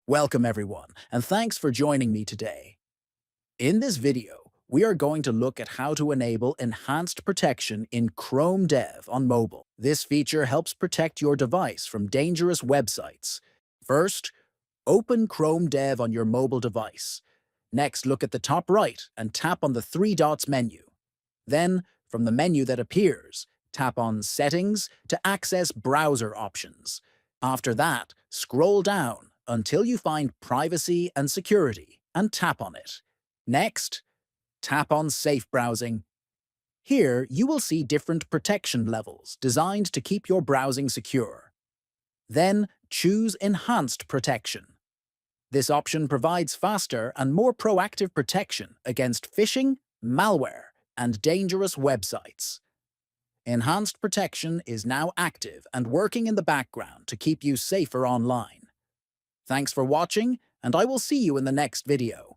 Welcome everyone, and thanks for joining me today. In this video, we are going to look at how to enable enhanced protection in Chrome Dev on mobile. This feature helps protect your device from dangerous websites. First, open Chrome Dev on your mobile device. Next, look at the top right and tap on the three dots menu. Then, from the menu that appears, tap on Settings to access browser options. After that, scroll down until you find Privacy and Security and tap on it. Next, tap on Safe Browsing. Here, you will see different protection levels designed to keep your browsing secure. Then, choose Enhanced Protection. This option provides faster and more proactive protection against phishing, malware, and dangerous websites. Enhanced Protection is now active and working in the background to keep you safer online. Thanks for watching, and I will see you in the next video.